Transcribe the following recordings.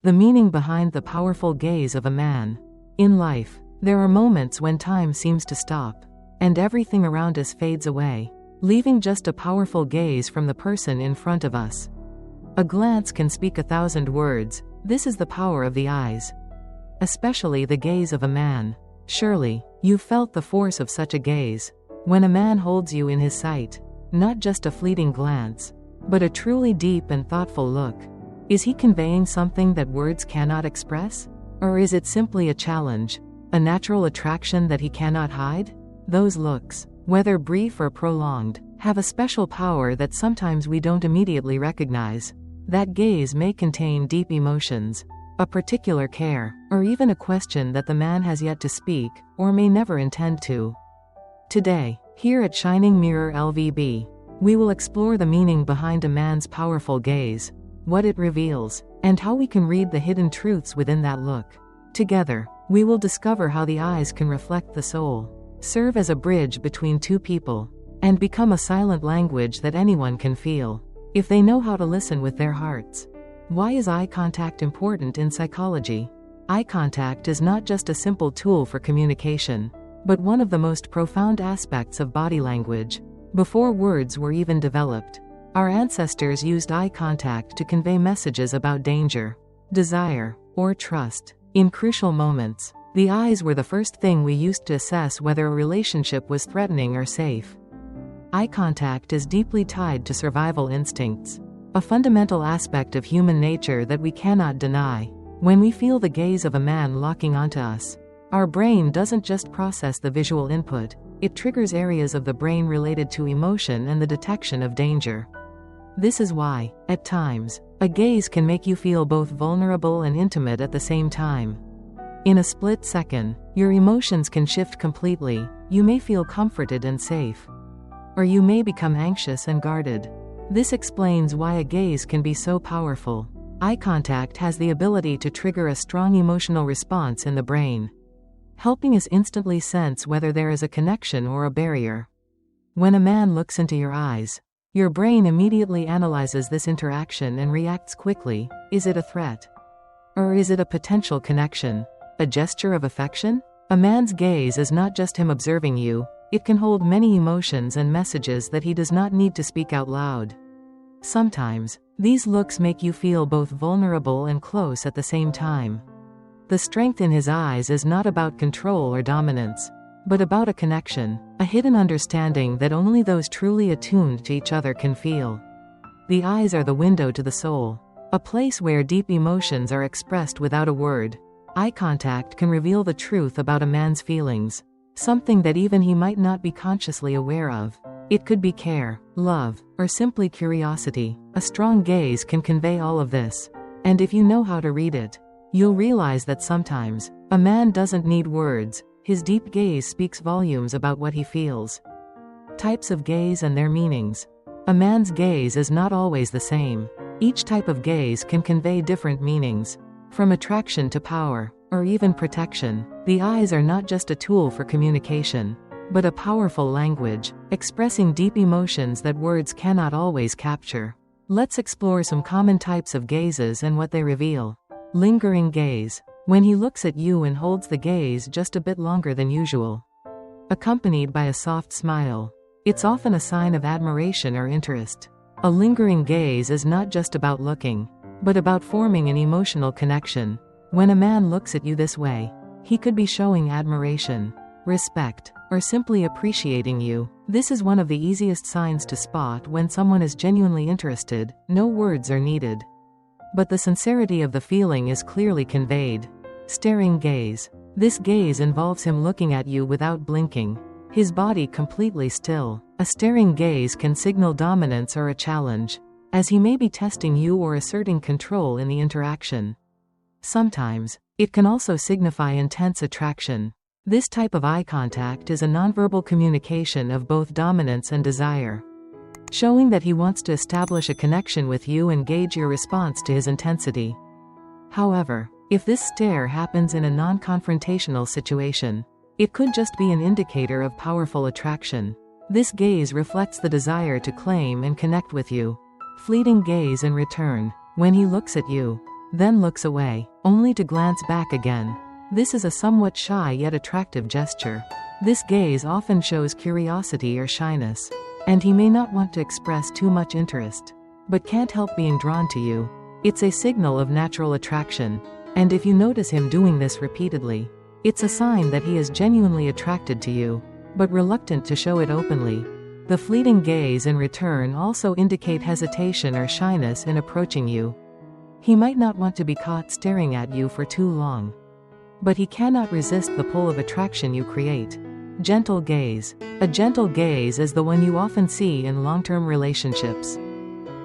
The meaning behind the powerful gaze of a man. In life, there are moments when time seems to stop, and everything around us fades away, leaving just a powerful gaze from the person in front of us. A glance can speak 1,000 words. This is the power of the eyes. Especially the gaze of a man. Surely, you've felt the force of such a gaze. When a man holds you in his sight, not just a fleeting glance, but a truly deep and thoughtful look. Is he conveying something that words cannot express? Or is it simply a challenge, a natural attraction that he cannot hide? Those looks, whether brief or prolonged, have a special power that sometimes we don't immediately recognize. That gaze may contain deep emotions, a particular care, or even a question that the man has yet to speak, or may never intend to. Today, here at Shining Mirror-LVB, we will explore the meaning behind a man's powerful gaze, what it reveals, and how we can read the hidden truths within that look. Together, we will discover how the eyes can reflect the soul, serve as a bridge between two people, and become a silent language that anyone can feel, if they know how to listen with their hearts. Why is eye contact important in psychology? Eye contact is not just a simple tool for communication, but one of the most profound aspects of body language. Before words were even developed, our ancestors used eye contact to convey messages about danger, desire, or trust. In crucial moments, the eyes were the first thing we used to assess whether a relationship was threatening or safe. Eye contact is deeply tied to survival instincts, a fundamental aspect of human nature that we cannot deny. When we feel the gaze of a man locking onto us, our brain doesn't just process the visual input, it triggers areas of the brain related to emotion and the detection of danger. This is why, at times, a gaze can make you feel both vulnerable and intimate at the same time. In a split second, your emotions can shift completely. You may feel comforted and safe, or you may become anxious and guarded. This explains why a gaze can be so powerful. Eye contact has the ability to trigger a strong emotional response in the brain, helping us instantly sense whether there is a connection or a barrier. When a man looks into your eyes, your brain immediately analyzes this interaction and reacts quickly. Is it a threat? Or is it a potential connection? A gesture of affection? A man's gaze is not just him observing you, it can hold many emotions and messages that he does not need to speak out loud. Sometimes, these looks make you feel both vulnerable and close at the same time. The strength in his eyes is not about control or dominance, but about a connection, a hidden understanding that only those truly attuned to each other can feel. The eyes are the window to the soul, a place where deep emotions are expressed without a word. Eye contact can reveal the truth about a man's feelings, something that even he might not be consciously aware of. It could be care, love, or simply curiosity. A strong gaze can convey all of this, and if you know how to read it, you'll realize that sometimes, a man doesn't need words. His deep gaze speaks volumes about what he feels. Types of gaze and their meanings. A man's gaze is not always the same. Each type of gaze can convey different meanings, from attraction to power, or even protection. The eyes are not just a tool for communication, but a powerful language, expressing deep emotions that words cannot always capture. Let's explore some common types of gazes and what they reveal. Lingering gaze. When he looks at you and holds the gaze just a bit longer than usual, accompanied by a soft smile, it's often a sign of admiration or interest. A lingering gaze is not just about looking, but about forming an emotional connection. When a man looks at you this way, he could be showing admiration, respect, or simply appreciating you. This is one of the easiest signs to spot when someone is genuinely interested. No words are needed, but the sincerity of the feeling is clearly conveyed. Staring gaze. This gaze involves him looking at you without blinking, his body completely still. A staring gaze can signal dominance or a challenge, as he may be testing you or asserting control in the interaction. Sometimes, it can also signify intense attraction. This type of eye contact is a nonverbal communication of both dominance and desire, showing that he wants to establish a connection with you and gauge your response to his intensity. However, if this stare happens in a non-confrontational situation, it could just be an indicator of powerful attraction. This gaze reflects the desire to claim and connect with you. Fleeting gaze in return. When he looks at you, then looks away, only to glance back again. This is a somewhat shy yet attractive gesture. This gaze often shows curiosity or shyness, and he may not want to express too much interest, but can't help being drawn to you. It's a signal of natural attraction, and if you notice him doing this repeatedly, it's a sign that he is genuinely attracted to you, but reluctant to show it openly. The fleeting gaze in return also indicate hesitation or shyness in approaching you. He might not want to be caught staring at you for too long, but he cannot resist the pull of attraction you create. Gentle gaze. A gentle gaze is the one you often see in long-term relationships,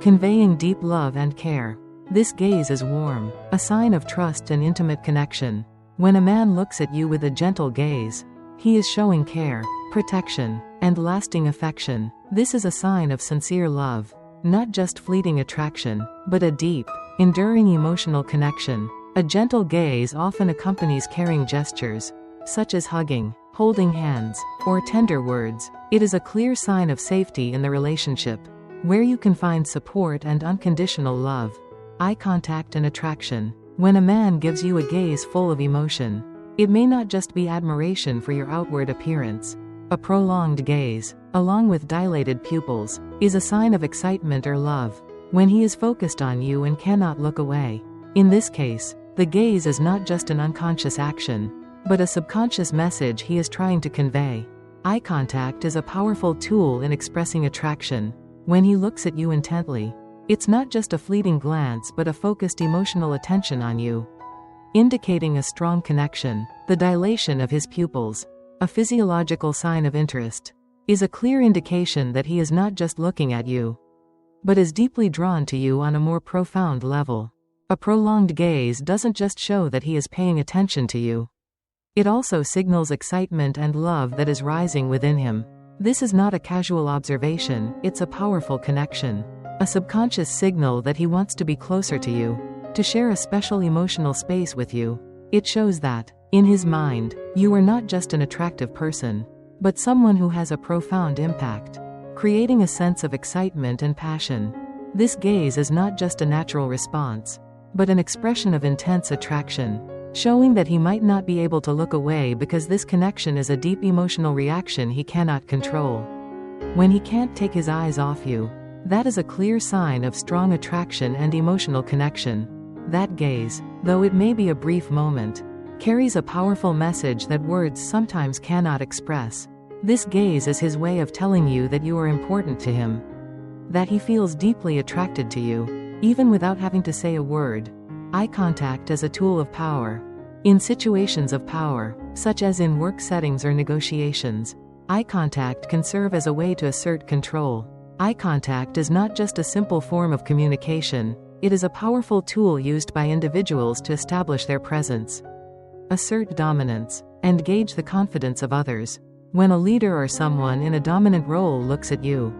conveying deep love and care. This gaze is warm, a sign of trust and intimate connection. When a man looks at you with a gentle gaze, he is showing care, protection, and lasting affection. This is a sign of sincere love, not just fleeting attraction, but a deep, enduring emotional connection. A gentle gaze often accompanies caring gestures, such as hugging, holding hands, or tender words. It is a clear sign of safety in the relationship, where you can find support and unconditional love. Eye contact and attraction. When a man gives you a gaze full of emotion, it may not just be admiration for your outward appearance. A prolonged gaze, along with dilated pupils, is a sign of excitement or love, when he is focused on you and cannot look away. In this case, the gaze is not just an unconscious action, but a subconscious message he is trying to convey. Eye contact is a powerful tool in expressing attraction. When he looks at you intently, it's not just a fleeting glance but a focused emotional attention on you, indicating a strong connection. The dilation of his pupils, a physiological sign of interest, is a clear indication that he is not just looking at you, but is deeply drawn to you on a more profound level. A prolonged gaze doesn't just show that he is paying attention to you. It also signals excitement and love that is rising within him. This is not a casual observation, it's a powerful connection. A subconscious signal that he wants to be closer to you, to share a special emotional space with you. It shows that, in his mind, you are not just an attractive person, but someone who has a profound impact, creating a sense of excitement and passion. This gaze is not just a natural response, but an expression of intense attraction, showing that he might not be able to look away because this connection is a deep emotional reaction he cannot control. When he can't take his eyes off you, that is a clear sign of strong attraction and emotional connection. That gaze, though it may be a brief moment, carries a powerful message that words sometimes cannot express. This gaze is his way of telling you that you are important to him, that he feels deeply attracted to you, even without having to say a word. Eye contact as a tool of power. In situations of power, such as in work settings or negotiations, eye contact can serve as a way to assert control. Eye contact is not just a simple form of communication, it is a powerful tool used by individuals to establish their presence, assert dominance, and gauge the confidence of others. When a leader or someone in a dominant role looks at you,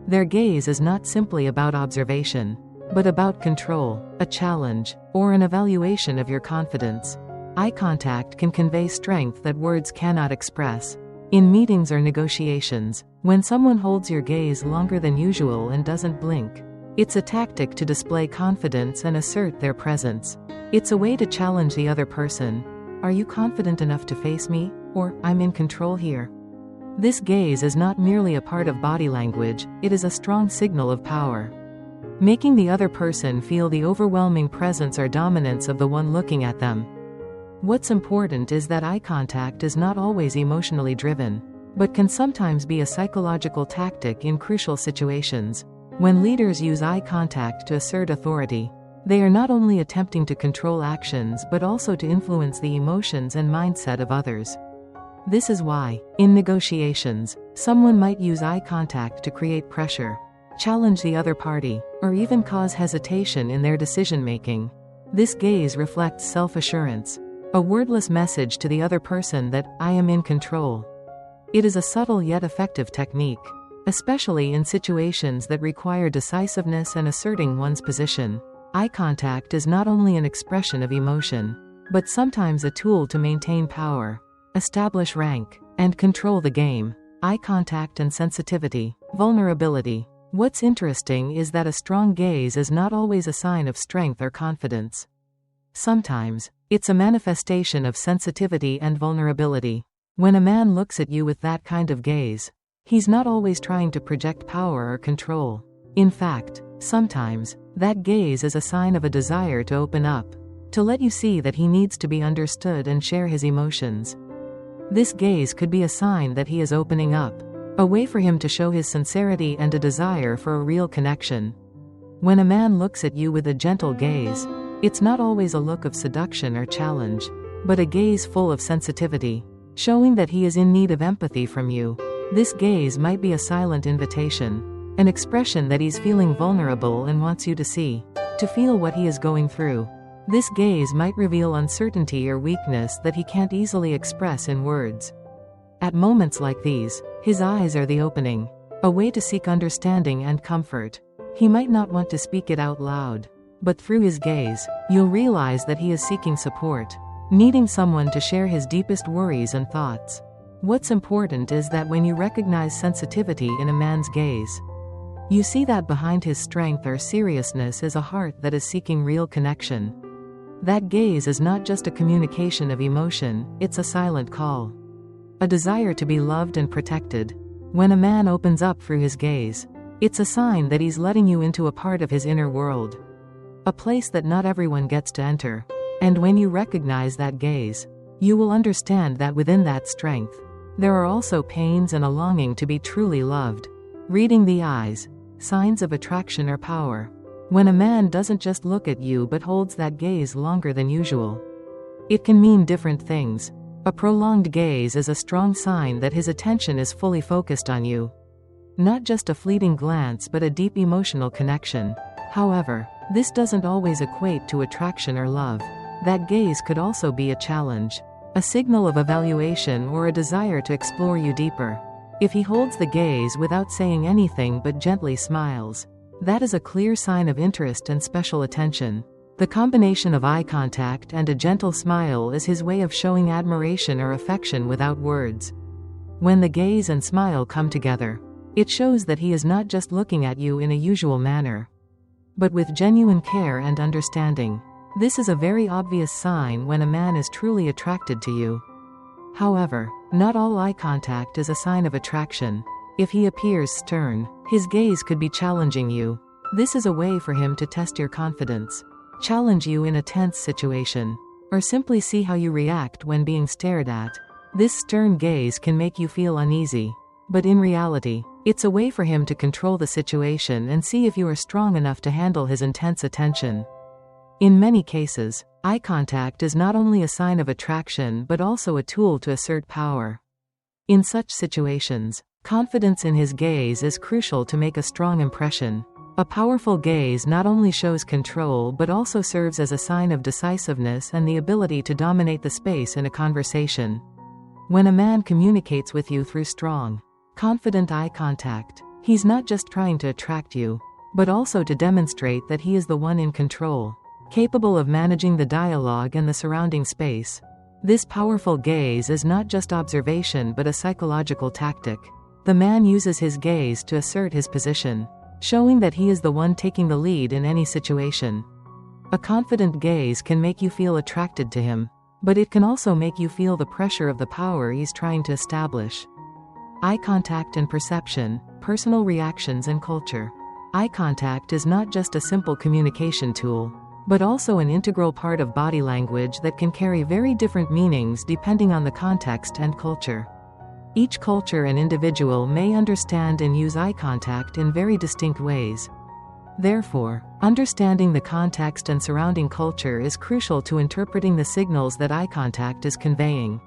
their gaze is not simply about observation, but about control, a challenge, or an evaluation of your confidence. Eye contact can convey strength that words cannot express. In meetings or negotiations, when someone holds your gaze longer than usual and doesn't blink, it's a tactic to display confidence and assert their presence. It's a way to challenge the other person. Are you confident enough to face me? Or, I'm in control here. This gaze is not merely a part of body language, it is a strong signal of power, making the other person feel the overwhelming presence or dominance of the one looking at them. What's important is that eye contact is not always emotionally driven, but can sometimes be a psychological tactic in crucial situations. When leaders use eye contact to assert authority, they are not only attempting to control actions but also to influence the emotions and mindset of others. This is why, in negotiations, someone might use eye contact to create pressure, challenge the other party, or even cause hesitation in their decision-making. This gaze reflects self-assurance, a wordless message to the other person that, I am in control. It is a subtle yet effective technique, especially in situations that require decisiveness and asserting one's position. Eye contact is not only an expression of emotion, but sometimes a tool to maintain power, establish rank, and control the game. Eye contact and sensitivity. Vulnerability. What's interesting is that a strong gaze is not always a sign of strength or confidence. Sometimes, it's a manifestation of sensitivity and vulnerability. When a man looks at you with that kind of gaze, he's not always trying to project power or control. In fact, sometimes, that gaze is a sign of a desire to open up, to let you see that he needs to be understood and share his emotions. This gaze could be a sign that he is opening up, a way for him to show his sincerity and a desire for a real connection. When a man looks at you with a gentle gaze, it's not always a look of seduction or challenge, but a gaze full of sensitivity, showing that he is in need of empathy from you. This gaze might be a silent invitation, an expression that he's feeling vulnerable and wants you to see, to feel what he is going through. This gaze might reveal uncertainty or weakness that he can't easily express in words. At moments like these, his eyes are the opening, a way to seek understanding and comfort. He might not want to speak it out loud, but through his gaze, you'll realize that he is seeking support, needing someone to share his deepest worries and thoughts. What's important is that when you recognize sensitivity in a man's gaze, you see that behind his strength or seriousness is a heart that is seeking real connection. That gaze is not just a communication of emotion, it's a silent call. A desire to be loved and protected. When a man opens up through his gaze, it's a sign that he's letting you into a part of his inner world, a place that not everyone gets to enter. And when you recognize that gaze, you will understand that within that strength, there are also pains and a longing to be truly loved. Reading the eyes, signs of attraction or power. When a man doesn't just look at you but holds that gaze longer than usual, it can mean different things. A prolonged gaze is a strong sign that his attention is fully focused on you. Not just a fleeting glance but a deep emotional connection. However, this doesn't always equate to attraction or love. That gaze could also be a challenge, a signal of evaluation or a desire to explore you deeper. If he holds the gaze without saying anything but gently smiles, that is a clear sign of interest and special attention. The combination of eye contact and a gentle smile is his way of showing admiration or affection without words. When the gaze and smile come together, it shows that he is not just looking at you in a usual manner, but with genuine care and understanding. This is a very obvious sign when a man is truly attracted to you. However, not all eye contact is a sign of attraction. If he appears stern, his gaze could be challenging you. This is a way for him to test your confidence, challenge you in a tense situation, or simply see how you react when being stared at. This stern gaze can make you feel uneasy, but in reality, it's a way for him to control the situation and see if you are strong enough to handle his intense attention. In many cases, eye contact is not only a sign of attraction but also a tool to assert power. In such situations, confidence in his gaze is crucial to make a strong impression. A powerful gaze not only shows control but also serves as a sign of decisiveness and the ability to dominate the space in a conversation. When a man communicates with you through strong, confident eye contact, he's not just trying to attract you, but also to demonstrate that he is the one in control, capable of managing the dialogue and the surrounding space. This powerful gaze is not just observation but a psychological tactic. The man uses his gaze to assert his position, showing that he is the one taking the lead in any situation. A confident gaze can make you feel attracted to him, but it can also make you feel the pressure of the power he's trying to establish. Eye contact and perception, personal reactions and culture. Eye contact is not just a simple communication tool, but also an integral part of body language that can carry very different meanings depending on the context and culture. Each culture and individual may understand and use eye contact in very distinct ways. Therefore, understanding the context and surrounding culture is crucial to interpreting the signals that eye contact is conveying.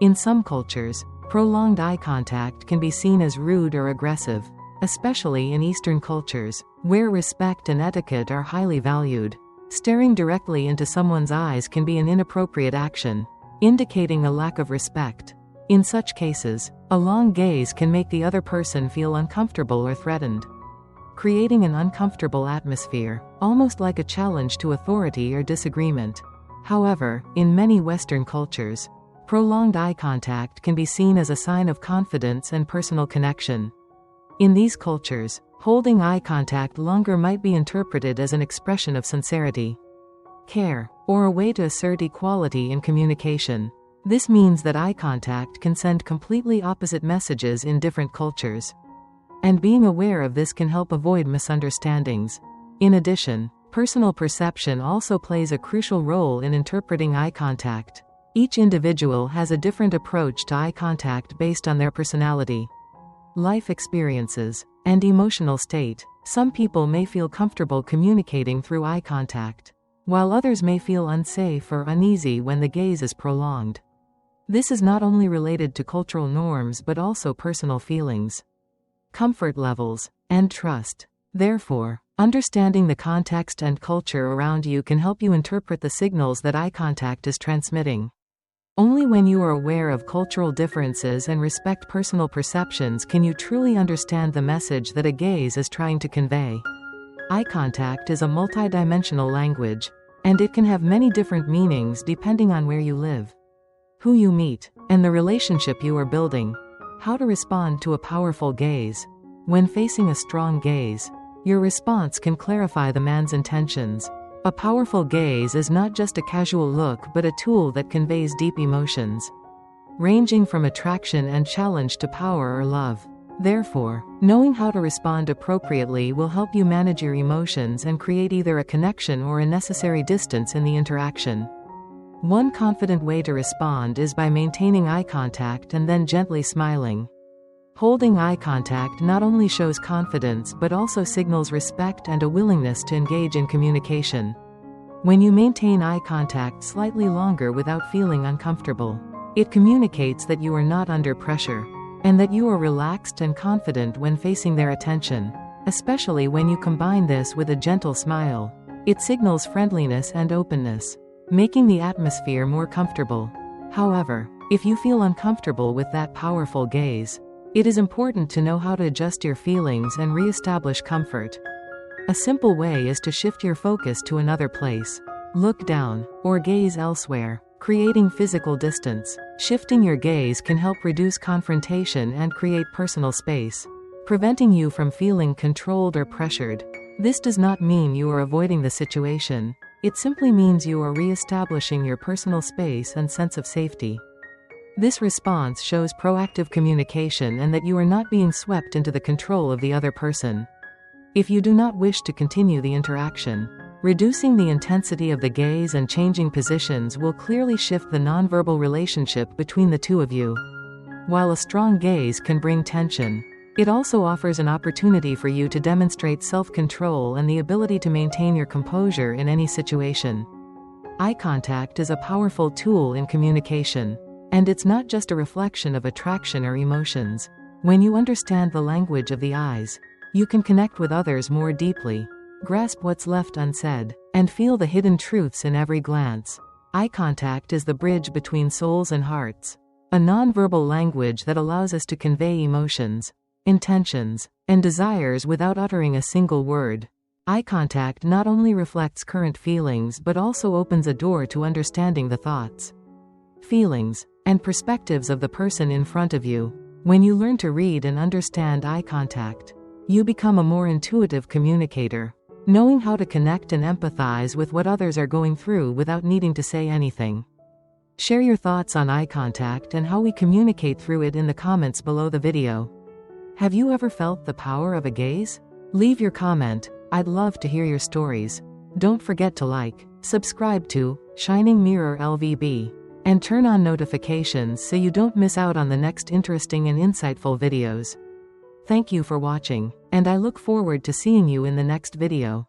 In some cultures, prolonged eye contact can be seen as rude or aggressive, especially in Eastern cultures, where respect and etiquette are highly valued. Staring directly into someone's eyes can be an inappropriate action, indicating a lack of respect. In such cases, a long gaze can make the other person feel uncomfortable or threatened, creating an uncomfortable atmosphere, almost like a challenge to authority or disagreement. However, in many Western cultures, prolonged eye contact can be seen as a sign of confidence and personal connection. In these cultures, holding eye contact longer might be interpreted as an expression of sincerity. care, or a way to assert equality in communication. This means that eye contact can send completely opposite messages in different cultures. And being aware of this can help avoid misunderstandings. In addition, personal perception also plays a crucial role in interpreting eye contact. Each individual has a different approach to eye contact based on their personality, life experiences, and emotional state. Some people may feel comfortable communicating through eye contact, while others may feel unsafe or uneasy when the gaze is prolonged. This is not only related to cultural norms but also personal feelings, comfort levels, and trust. Therefore, understanding the context and culture around you can help you interpret the signals that eye contact is transmitting. Only when you are aware of cultural differences and respect personal perceptions can you truly understand the message that a gaze is trying to convey. Eye contact is a multidimensional language, and it can have many different meanings depending on where you live, who you meet, and the relationship you are building. How to respond to a powerful gaze. When facing a strong gaze, your response can clarify the man's intentions. A powerful gaze is not just a casual look but a tool that conveys deep emotions, ranging from attraction and challenge to power or love. Therefore, knowing how to respond appropriately will help you manage your emotions and create either a connection or a necessary distance in the interaction. One confident way to respond is by maintaining eye contact and then gently smiling. Holding eye contact not only shows confidence but also signals respect and a willingness to engage in communication. When you maintain eye contact slightly longer without feeling uncomfortable, it communicates that you are not under pressure, and that you are relaxed and confident when facing their attention. Especially when you combine this with a gentle smile, it signals friendliness and openness, making the atmosphere more comfortable. However, if you feel uncomfortable with that powerful gaze, it is important to know how to adjust your feelings and re-establish comfort. A simple way is to shift your focus to another place. Look down, or gaze elsewhere, creating physical distance. Shifting your gaze can help reduce confrontation and create personal space, preventing you from feeling controlled or pressured. This does not mean you are avoiding the situation. It simply means you are re-establishing your personal space and sense of safety. This response shows proactive communication and that you are not being swept into the control of the other person. If you do not wish to continue the interaction, reducing the intensity of the gaze and changing positions will clearly shift the nonverbal relationship between the two of you. While a strong gaze can bring tension, it also offers an opportunity for you to demonstrate self-control and the ability to maintain your composure in any situation. Eye contact is a powerful tool in communication, and it's not just a reflection of attraction or emotions. When you understand the language of the eyes, you can connect with others more deeply, grasp what's left unsaid, and feel the hidden truths in every glance. Eye contact is the bridge between souls and hearts, a nonverbal language that allows us to convey emotions, intentions, and desires without uttering a single word. Eye contact not only reflects current feelings but also opens a door to understanding the thoughts, feelings, and perspectives of the person in front of you. When you learn to read and understand eye contact, you become a more intuitive communicator, knowing how to connect and empathize with what others are going through without needing to say anything. Share your thoughts on eye contact and how we communicate through it in the comments below the video. Have you ever felt the power of a gaze? Leave your comment. I'd love to hear your stories. Don't forget to like, subscribe to Shining Mirror-LVB, and turn on notifications so you don't miss out on the next interesting and insightful videos. Thank you for watching, and I look forward to seeing you in the next video.